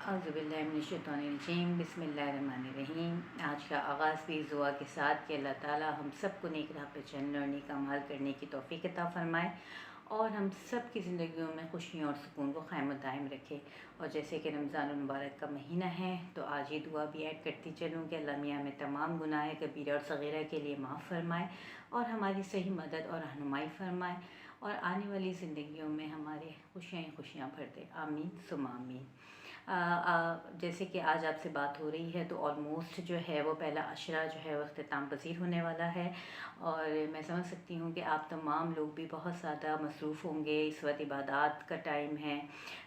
औज़ुबिल्लाहिमिनश्शैतानिर्रजीम बिस्मिल्लाहिर्रहमानिर्रहीम। आज का आगाज़ भी इस दुआ के साथ कि अल्लाह ताला हम सबको नेक राह पे चलने और नेक अमाल करने की तौफ़ीक़ अता फ़रमाए और हम सब की ज़िंदगियों में खुशियों और सुकून को क़ायम व दायम रखे। और जैसे कि रमज़ानुल मुबारक का महीना है तो आज ये दुआ भी ऐड करती चलूँ कि अल्लाह मियाँ में तमाम गुनाह कबीरा और सग़ीरा के लिए माफ़ फ़रमाए और हमारी सही मदद और रहनुमाई फ़रमाए और आने वाली ज़िंदगियों में हमारे खुशियाँ ही खुशियाँ भर दे। आमीन सुम्मा आमीन। जैसे कि आज आपसे बात हो रही है तो ऑलमोस्ट जो है वो पहला अशरा जो है वो अख्ताम पज़ीर होने वाला है और मैं समझ सकती हूँ कि आप तमाम लोग भी बहुत ज़्यादा मसरूफ़ होंगे। इस वक्त इबादत का टाइम है,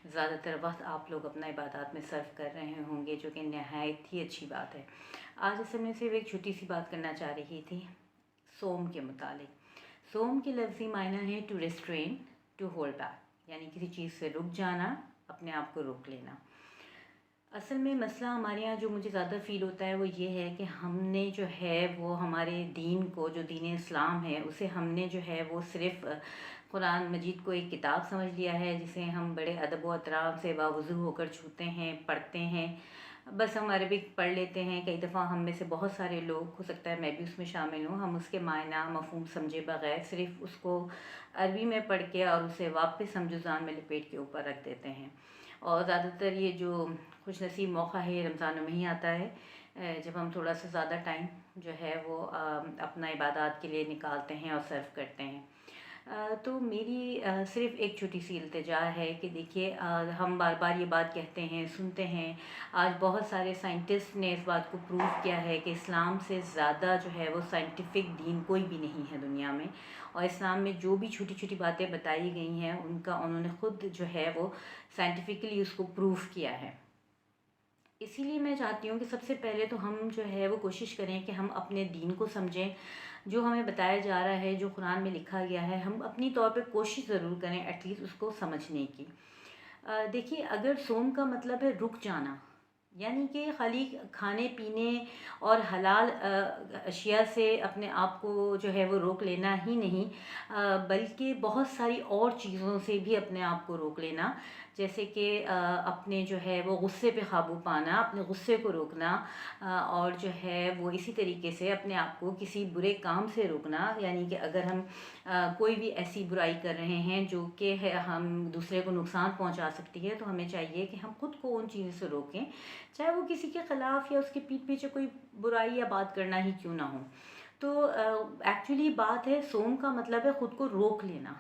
ज़्यादातर वक्त आप लोग अपना इबादत में सर्व कर रहे होंगे, जो कि नहायत ही अच्छी बात है। आज इस समय सिर्फ एक छोटी सी बात करना चाह रही थी सोम के मुतालिक। सोम के लफ्ज़ी मायना है to restrain, to hold back, यानी किसी चीज़ से रुक जाना, अपने आप को रोक लेना। असल में मसला हमारे यहाँ जो मुझे ज़्यादा फ़ील होता है वो ये है कि हमने जो है वो हमारे दीन को, जो दीन इस्लाम है, उसे हमने जो है वो सिर्फ़ कुरान मजीद को एक किताब समझ लिया है जिसे हम बड़े अदब व एहतराम से बावज़ू होकर छूते हैं, पढ़ते हैं। बस हम अरबिक पढ़ लेते हैं। कई दफ़ा हम में से बहुत सारे लोग, हो सकता है मैं भी उसमें शामिल हूँ, हम उसके मायना मफ़हूम समझे बग़ैर सिर्फ़ उसको अरबी में पढ़ के और उसे वापस हम जुज़ान में लपेट के ऊपर रख देते हैं। और ज़्यादातर ये जो खुशनसीब मौका है रमज़ान में ही आता है, जब हम थोड़ा सा ज़्यादा टाइम जो है वो अपना इबादत के लिए निकालते हैं और सर्व करते हैं। तो मेरी सिर्फ़ एक छोटी सी इल्तिजा है कि देखिए, हम बार बार ये बात कहते हैं, सुनते हैं। आज बहुत सारे साइंटिस्ट ने इस बात को प्रूव किया है कि इस्लाम से ज़्यादा जो है वो साइंटिफिक दीन कोई भी नहीं है दुनिया में। और इस्लाम में जो भी छोटी छोटी बातें बताई गई हैं उनका उन्होंने ख़ुद जो है वो साइंटिफिकली उसको प्रूव किया है। इसीलिए मैं चाहती हूँ कि सबसे पहले तो हम जो है वो कोशिश करें कि हम अपने दीन को समझें। जो हमें बताया जा रहा है, जो कुरान में लिखा गया है, हम अपनी तौर पे कोशिश ज़रूर करें एटलीस्ट उसको समझने की। देखिए, अगर सोम का मतलब है रुक जाना, यानी कि खाली खाने पीने और हलाल अशिया से अपने आप को जो है वो रोक लेना ही नहीं, बल्कि बहुत सारी और चीज़ों से भी अपने आप को रोक लेना। जैसे कि अपने जो है वो गुस्से पे काबू पाना, अपने गुस्से को रोकना, और जो है वो इसी तरीके से अपने आप को किसी बुरे काम से रोकना। यानी कि अगर हम कोई भी ऐसी बुराई कर रहे हैं जो कि है हम दूसरे को नुकसान पहुंचा सकती है, तो हमें चाहिए कि हम खुद को उन चीज़ों से रोकें, चाहे वो किसी के ख़िलाफ़ या उसके पीठ पीछे कोई बुराई या बात करना ही क्यों ना हो। तो एक्चुअली बात है, सोम का मतलब है ख़ुद को रोक लेना।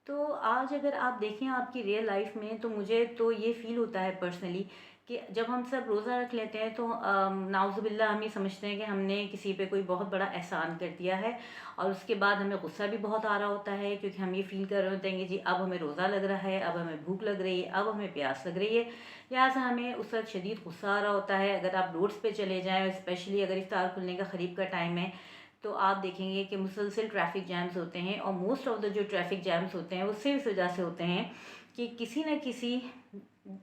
तो आज अगर आप देखें आपकी रियल लाइफ में, तो मुझे तो ये फ़ील होता है पर्सनली कि जब हम सब रोज़ा रख लेते हैं तो नाउज़ुबिल्लाह हम ये समझते हैं कि हमने किसी पे कोई बहुत बड़ा एहसान कर दिया है, और उसके बाद हमें गुस्सा भी बहुत आ रहा होता है, क्योंकि हम ये फ़ील कर रहे होते हैं कि जी अब हमें रोज़ा लग रहा है, अब हमें भूख लग रही है, अब हमें प्यास लग रही है। लिहाजा हमें उस वक्त शदीद गुस्सा आ रहा होता है। अगर आप रोड्स पे चले जाएँ, स्पेशली अगर इफ्तार खुलने का करीब का टाइम है, तो आप देखेंगे कि मुसलसल ट्रैफ़िक जैम्स होते हैं, और मोस्ट ऑफ़ द जो ट्रैफ़िक जैम्स होते हैं वो सिर्फ़ इस वजह से होते हैं कि किसी न किसी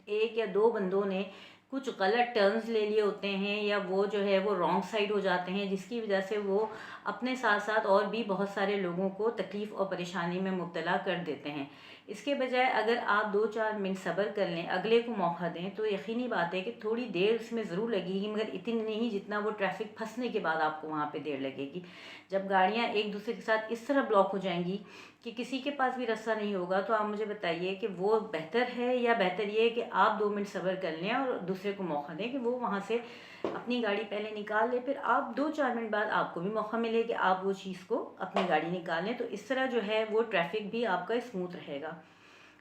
एक या दो बंदों ने कुछ गलत टर्न्स ले लिए होते हैं, या वो जो है वो रॉन्ग साइड हो जाते हैं, जिसकी वजह से वो अपने साथ साथ और भी बहुत सारे लोगों को तकलीफ़ और परेशानी में मुब्तला कर देते हैं। इसके बजाय अगर आप 2-4 मिनट सब्र कर लें, अगले को मौका दें, तो यकीनी बात है कि थोड़ी देर उसमें ज़रूर लगेगी, मगर इतनी नहीं जितना वो ट्रैफ़िक फंसने के बाद आपको वहाँ पे देर लगेगी। जब गाड़ियाँ एक दूसरे के साथ इस तरह ब्लॉक हो जाएंगी कि किसी के पास भी रास्ता नहीं होगा, तो आप मुझे बताइए कि वो बेहतर है, या बेहतर ये है कि आप 2 मिनट सब्र कर लें और दूसरे को मौका दें कि वो वहाँ से अपनी गाड़ी पहले निकाल ले, फिर आप 2-4 मिनट बाद आपको भी मौका मिले कि आप वो चीज़ को अपनी गाड़ी निकालें। तो इस तरह जो है वो ट्रैफ़िक भी आपका स्मूथ रहेगा।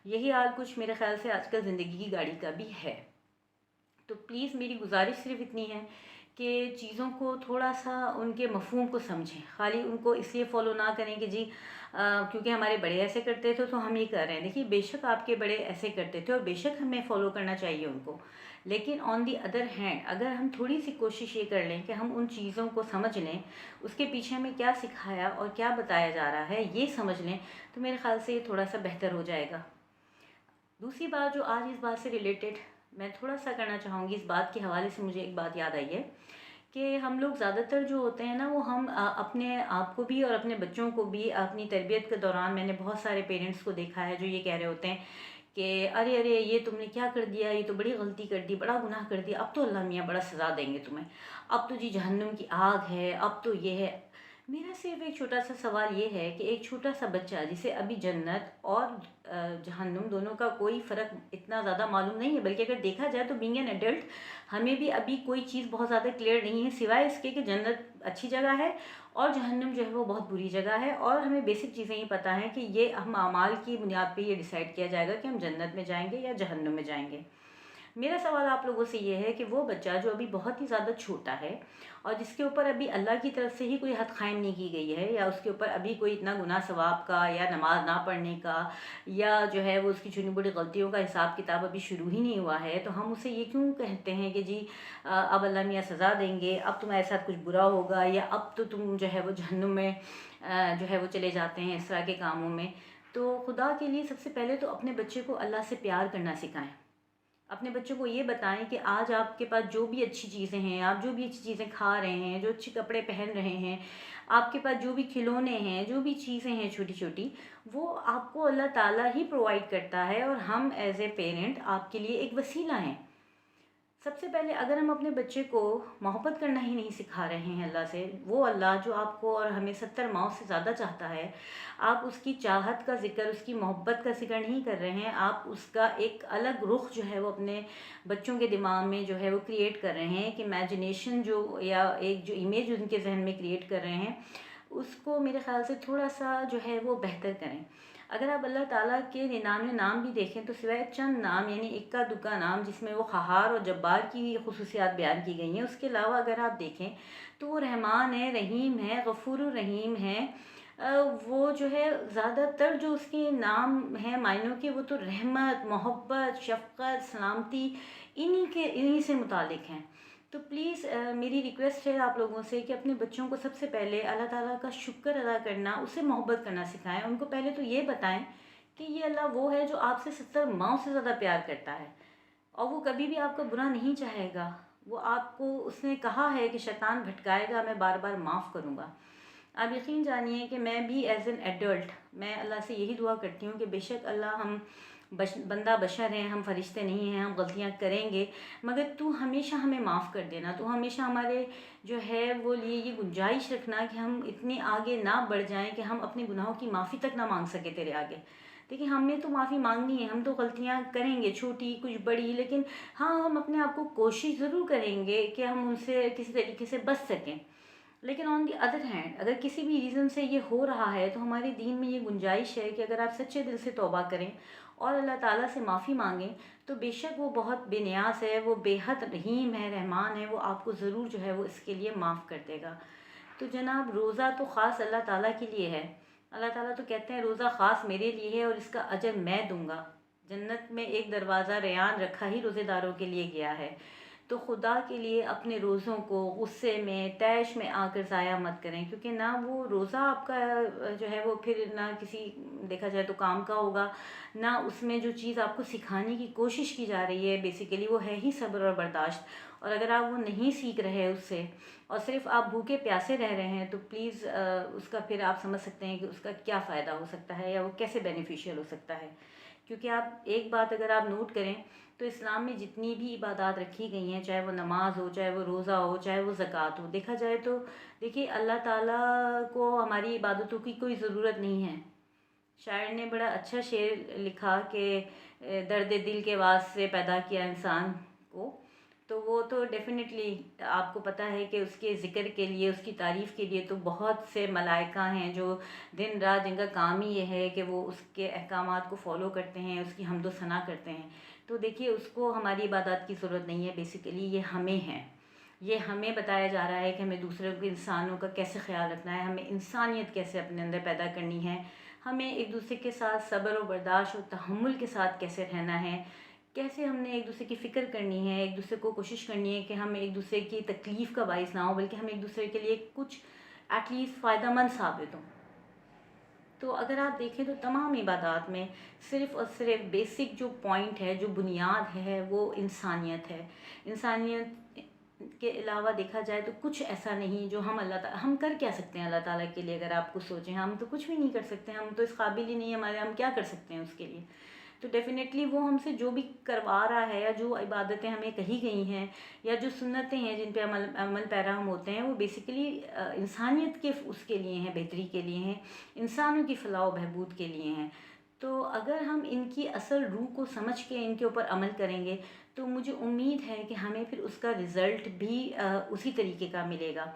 यही हाल कुछ मेरे ख़्याल से आजकल ज़िंदगी की गाड़ी का भी है। तो प्लीज़ मेरी गुज़ारिश सिर्फ़ इतनी है कि चीज़ों को थोड़ा-सा उनके मफ़हूम को समझें। खाली उनको इसलिए फ़ॉलो ना करें कि जी क्योंकि हमारे बड़े ऐसे करते थे तो हम ये कर रहे हैं। देखिए, बेशक आपके बड़े ऐसे करते थे और बेशक हमें फ़ॉलो करना चाहिए उनको। लेकिन ऑन दी अदर हैंड, अगर हम थोड़ी-सी कोशिश ये कर लें कि हम उन चीज़ों को समझ लें, उसके पीछे हमें क्या सिखाया और क्या बताया जा रहा है ये समझ लें, तो मेरे ख़्याल से ये थोड़ा-सा बेहतर हो जाएगा। दूसरी बात जो आज इस बात से रिलेटेड मैं थोड़ा-सा करना चाहूँगी, इस बात के हवाले से मुझे एक बात याद आई है कि हम लोग ज़्यादातर जो होते हैं ना, वो हम अपने आप को भी और अपने बच्चों को भी अपनी तरबियत के दौरान, मैंने बहुत सारे पेरेंट्स को देखा है जो ये कह रहे होते हैं कि अरे अरे ये तुमने क्या कर दिया, ये तो बड़ी गलती कर दी, बड़ा गुनाह कर दिया, अब तो अल्लाह मियाँ बड़ा सज़ा देंगे तुम्हें, अब तो जी जहन्नुम की आग है, अब तो ये है। मेरा सिर्फ एक छोटा सा सवाल ये है कि एक छोटा सा बच्चा जिसे अभी जन्नत और जहन्नुम दोनों का कोई फ़र्क इतना ज़्यादा मालूम नहीं है, बल्कि अगर देखा जाए तो बीइंग एन एडल्ट हमें भी अभी कोई चीज़ बहुत ज़्यादा क्लियर नहीं है, सिवाय इसके कि जन्नत अच्छी जगह है और जहन्नुम जो है वो बहुत बुरी जगह है। और हमें बेसिक चीज़ें ही पता हैं कि ये हम अमाल की बुनियाद पे ये डिसाइड किया जाएगा कि हम जन्नत में जाएंगे या जहन्नुम में जाएंगे। मेरा सवाल आप लोगों से ये है कि वो बच्चा जो अभी बहुत ही ज़्यादा छोटा है और जिसके ऊपर अभी अल्लाह की तरफ से ही कोई हद क़ायम नहीं की गई है, या उसके ऊपर अभी कोई इतना गुनाह सवाब का या नमाज ना पढ़ने का या जो है वो उसकी छोटी बड़ी गलतियों का हिसाब किताब अभी शुरू ही नहीं हुआ है, तो हम उसे ये क्यों कहते हैं कि जी अब अल्लाह मियाँ सज़ा देंगे, अब तुम्हारे साथ कुछ बुरा होगा, या अब तो तुम जो है वो जहन्नुम में जो है वो चले जाते हैं इस तरह के कामों में। तो खुदा के लिए सबसे पहले तो अपने बच्चे को अल्लाह से प्यार करना सिखाएं। अपने बच्चों को ये बताएं कि आज आपके पास जो भी अच्छी चीज़ें हैं, आप जो भी अच्छी चीज़ें खा रहे हैं, जो अच्छे कपड़े पहन रहे हैं, आपके पास जो भी खिलौने हैं, जो भी चीज़ें हैं छोटी छोटी, वो आपको अल्लाह ताला ही प्रोवाइड करता है और हम एज ए पेरेंट आपके लिए एक वसीला हैं। सबसे पहले अगर हम अपने बच्चे को मोहब्बत करना ही नहीं सिखा रहे हैं अल्लाह से, वो अल्लाह जो आपको और हमें 70 माओ से ज़्यादा चाहता है, आप उसकी चाहत का ज़िक्र, उसकी मोहब्बत का ज़िक्र नहीं कर रहे हैं, आप उसका एक अलग रुख जो है वो अपने बच्चों के दिमाग में जो है वो क्रिएट कर रहे हैं, कि इमेजिनेशन जो या एक जो इमेज उनके जहन में क्रिएट कर रहे हैं, उसको मेरे ख़्याल से थोड़ा सा जो है वो बेहतर करें। अगर आप अल्लाह ताला के 99 नाम भी देखें तो सिवाय चंद नाम यानी इक्का दुक्का नाम जिसमें वो क़हार और जब्बार की खुसूसियात बयान की गई हैं, उसके अलावा अगर आप देखें तो वो रहमान है, रहीम है, गफ़ूर रहीम है। वो जो है ज़्यादातर जो उसके नाम हैं मायनों के, वो तो रहमत, मोहब्बत, शफ़क़त, सलामती इन्हीं से मुतालिक हैं। तो प्लीज़ मेरी रिक्वेस्ट है आप लोगों से कि अपने बच्चों को सबसे पहले अल्लाह ताला का शुक्र अदा करना, उससे मोहब्बत करना सिखाएं। उनको पहले तो ये बताएं कि ये अल्लाह वो है जो आपसे 70 माओ से ज़्यादा प्यार करता है और वो कभी भी आपका बुरा नहीं चाहेगा। वो आपको, उसने कहा है कि शैतान भटकाएगा, मैं बार बार माफ़ करूँगा। आप यकीन जानिए कि मैं भी एज एन एडल्ट मैं अल्लाह से यही दुआ करती हूँ कि बेशक अल्लाह, हम बंदा बशर हैं, हम फरिश्ते नहीं हैं, हम गलतियाँ करेंगे, मगर तू हमेशा हमें माफ़ कर देना। तू हमेशा हमारे जो है वो लिए ये गुंजाइश रखना कि हम इतने आगे ना बढ़ जाएं कि हम अपने गुनाहों की माफ़ी तक ना मांग सके तेरे आगे। देखिए, हमने तो माफ़ी मांगनी है, हम तो गलतियाँ करेंगे, छोटी कुछ बड़ी, लेकिन हाँ, हम अपने आप को कोशिश ज़रूर करेंगे कि हम उनसे किसी तरीके से बच सकें। लेकिन ऑन दी अदर हैंड अगर किसी भी रीज़न से ये हो रहा है, तो हमारे दीन में ये गुंजाइश है कि अगर आप सच्चे दिल से तौबा करें और अल्लाह ताला से माफ़ी मांगें, तो बेशक वो बहुत बेनियाज़ है, वो बेहद रहीम है, रहमान है, वो आपको ज़रूर जो है वो इसके लिए माफ़ कर देगा। तो जनाब, रोज़ा तो ख़ास अल्लाह ताला के लिए है। अल्लाह ताला तो कहते हैं रोज़ा ख़ास मेरे लिए है और इसका अजर मैं दूंगा। जन्नत में एक दरवाज़ा रेयान रखा ही रोज़ेदारों के लिए गया है। तो खुदा के लिए अपने रोज़ों को गुस्से में, तैश में आकर ज़ाया मत करें, क्योंकि ना वो रोज़ा आपका जो है वो फिर ना किसी, देखा जाए तो काम का होगा, ना उसमें जो चीज़ आपको सिखाने की कोशिश की जा रही है बेसिकली वो है ही सब्र और बर्दाश्त। और अगर आप वो नहीं सीख रहे उससे और सिर्फ आप भूखे प्यासे रह रहे हैं, तो प्लीज़ उसका फिर आप समझ सकते हैं कि उसका क्या फ़ायदा हो सकता है या वो कैसे बेनिफिशियल हो सकता है। क्योंकि आप एक बात अगर आप नोट करें तो इस्लाम में जितनी भी इबादत रखी गई हैं, चाहे वो नमाज हो, चाहे वो रोज़ा हो, चाहे वो ज़कात हो, देखा जाए तो देखिए अल्लाह ताला को हमारी इबादतों की कोई ज़रूरत नहीं है। शायर ने बड़ा अच्छा शेर लिखा कि दर्द दिल के वास्ते पैदा किया इंसान को। तो वो तो डेफ़िनेटली आपको पता है कि उसके ज़िक्र के लिए, उसकी तारीफ़ के लिए तो बहुत से मलाइका हैं जो दिन रात, जिनका काम ही ये है कि वो उसके अहकामात को फ़ॉलो करते हैं, उसकी हम्दो सना करते हैं। तो देखिए, उसको हमारी इबादत की ज़रूरत नहीं है, बेसिकली ये हमें है। ये हमें बताया जा रहा है कि हमें दूसरों के, इंसानों का कैसे ख्याल रखना है, हमें इंसानियत कैसे अपने अंदर पैदा करनी है, हमें एक दूसरे के साथ सब्र और बर्दाश्त और तहम्मुल के साथ कैसे रहना है, कैसे हमने एक दूसरे की फ़िक्र करनी है, एक दूसरे को कोशिश करनी है कि हम एक दूसरे की तकलीफ़ का बाइस ना हो, बल्कि हम एक दूसरे के लिए कुछ एटलीस्ट फ़ायदेमंद साबित हों। तो अगर आप देखें तो तमाम इबादत में सिर्फ़ और सिर्फ बेसिक जो पॉइंट है, जो बुनियाद है, वो इंसानियत है। इंसानियत के अलावा देखा जाए तो कुछ ऐसा नहीं जो हम कर क्या सकते हैं अल्लाह ताला के लिए। अगर आप कुछ सोचें, हम तो कुछ भी नहीं कर सकते, हम तो इस काबिल ही नहीं, हमारे हम क्या कर सकते हैं उसके लिए। तो डेफ़िनेटली वो हमसे जो भी करवा रहा है या जो इबादतें हमें कही गई हैं या जो सुन्नतें हैं जिन पे अमल पैरा हम होते हैं, वो बेसिकली इंसानियत के उसके लिए हैं, बेहतरी के लिए हैं, इंसानों की फ़लाह व बहबूद के लिए हैं। तो अगर हम इनकी असल रूह को समझ के इनके ऊपर अमल करेंगे, तो मुझे उम्मीद है कि हमें फिर उसका रिज़ल्ट भी उसी तरीके का मिलेगा।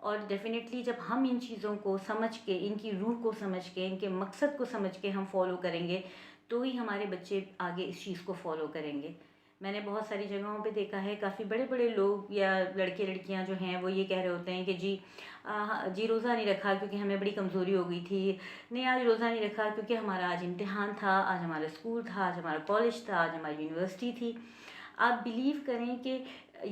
और डेफ़िनेटली जब हम इन चीज़ों को समझ के, इनकी रूह को समझ के, इनके मकसद को समझ के हम फ़ॉलो करेंगे, तो ही हमारे बच्चे आगे इस चीज़ को फ़ॉलो करेंगे। मैंने बहुत सारी जगहों पे देखा है, काफ़ी बड़े-बड़े लोग या लड़के-लड़कियां जो हैं वो ये कह रहे होते हैं कि जी जी रोज़ा नहीं रखा क्योंकि हमें बड़ी कमज़ोरी हो गई थी। नहीं, आज रोज़ा नहीं रखा क्योंकि हमारा आज इम्तिहान था, आज हमारा स्कूल था, आज हमारा कॉलेज था, आज हमारी यूनिवर्सिटी थी। आप बिलीव करें कि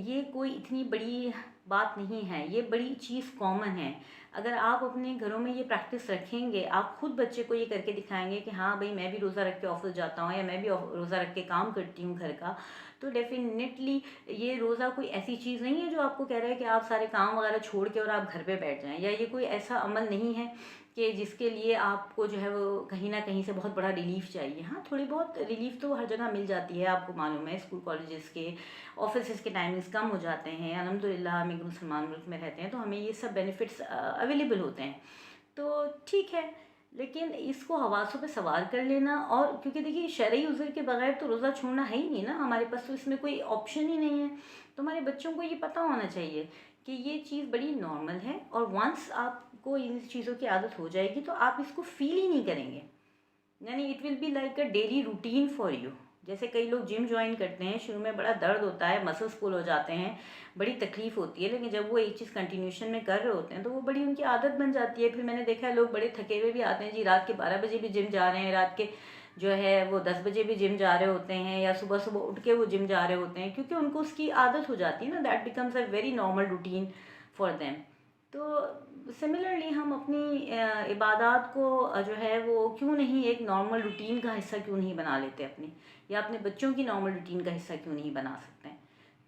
ये कोई इतनी बड़ी बात नहीं है, ये बड़ी चीज़ कॉमन है। अगर आप अपने घरों में ये प्रैक्टिस रखेंगे, आप खुद बच्चे को ये करके दिखाएंगे कि हाँ भाई, मैं भी रोज़ा रख के ऑफिस जाता हूँ या मैं भी रोज़ा रख के काम करती हूँ घर का, तो डेफिनेटली ये रोज़ा कोई ऐसी चीज़ नहीं है जो आपको कह रहा है कि आप सारे काम वगैरह छोड़ के और आप घर पे बैठ जाएं, या ये कोई ऐसा अमल नहीं है कि जिसके लिए आपको जो है वो कहीं ना कहीं से बहुत बड़ा रिलीफ चाहिए। हाँ, थोड़ी बहुत रिलीफ तो हर जगह मिल जाती है, आपको मालूम है, स्कूल कॉलेजेस के ऑफिस के टाइमिंग्स कम हो जाते हैं, अल्हम्दुलिल्लाह हम एक मुसलमान मुल्क में रहते हैं तो हमें ये सब बेनिफिट्स अवेलेबल होते हैं, तो ठीक है। लेकिन इसको हवासों पे सवार कर लेना, और क्योंकि देखिए शरई उज़्र के बगैर तो रोज़ा छोड़ना है ही नहीं ना हमारे पास, तो इसमें कोई ऑप्शन ही नहीं है। तो हमारे बच्चों को ये पता होना चाहिए कि ये चीज़ बड़ी नॉर्मल है, और वंस आपको इन चीज़ों की आदत हो जाएगी तो आप इसको फील ही नहीं करेंगे, यानी it will be like a daily routine for you. जैसे कई लोग जिम ज्वाइन करते हैं, शुरू में बड़ा दर्द होता है, मसल्स पुल हो जाते हैं, बड़ी तकलीफ होती है, लेकिन जब वो एक चीज़ कंटिन्यूशन में कर रहे होते हैं तो वो बड़ी उनकी आदत बन जाती है। फिर मैंने देखा है लोग बड़े थके हुए भी आते हैं जी, रात के 12 बजे भी जिम जा रहे हैं, रात के जो है वो 10 बजे भी जिम जा रहे होते हैं, या सुबह सुबह उठ के वो जिम जा रहे होते हैं, क्योंकि उनको उसकी आदत हो जाती है ना, that becomes a very normal routine for them. तो सिमिलरली हम अपनी इबादत को जो है वो क्यों नहीं एक नॉर्मल रूटीन का हिस्सा क्यों नहीं बना लेते अपने, या अपने बच्चों की नॉर्मल रूटीन का हिस्सा क्यों नहीं बना सकते हैं।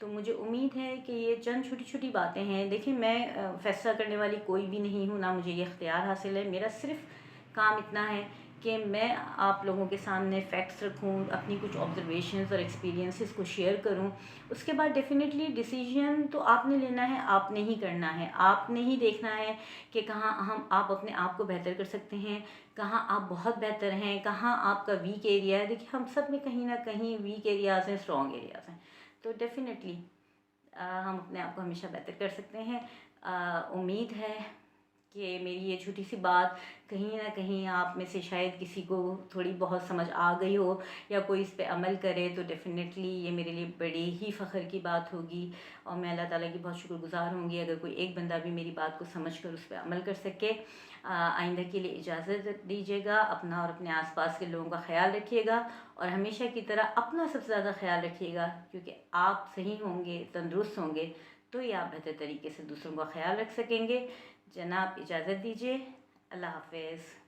तो मुझे उम्मीद है कि ये चंद छोटी छोटी बातें हैं। देखिए, मैं फैसला करने वाली कोई भी नहीं हूँ, ना मुझे ये इख्तियार हासिल है। मेरा सिर्फ काम इतना है कि मैं आप लोगों के सामने फैक्ट्स रखूं, अपनी कुछ ऑब्जर्वेशंस और एक्सपीरियंसेस को शेयर करूं। उसके बाद डेफिनेटली डिसीजन तो आपने लेना है, आपने ही करना है, आपने ही देखना है कि कहाँ आप अपने आप को बेहतर कर सकते हैं, कहाँ आप बहुत बेहतर हैं, कहाँ आपका वीक एरिया है। देखिए, हम सब में कहीं ना कहीं वीक एरियाज़ हैं, स्ट्रॉन्ग एरियाज़ हैं, तो डेफिनेटली हम अपने आप को हमेशा बेहतर कर सकते हैं। उम्मीद है कि मेरी ये छोटी सी बात कहीं ना कहीं आप में से शायद किसी को थोड़ी बहुत समझ आ गई हो, या कोई इस पे अमल करे, तो डेफ़िनेटली ये मेरे लिए बड़ी ही फ़ख्र की बात होगी, और मैं अल्लाह ताला की बहुत शुक्रगुज़ार होंगी अगर कोई एक बंदा भी मेरी बात को समझ कर उस पर अमल कर सके। आइंदा के लिए इजाज़त दीजिएगा, अपना और अपने आसपास के लोगों का ख्याल रखिएगा, और हमेशा की तरह अपना सबसे ज़्यादा ख्याल रखिएगा, क्योंकि आप सही होंगे, तंदुरुस्त होंगे, तो ही आप बेहतर तरीके से दूसरों का ख्याल रख सकेंगे। जनाब, इजाज़त दीजिए। अल्लाह हाफ़िज़।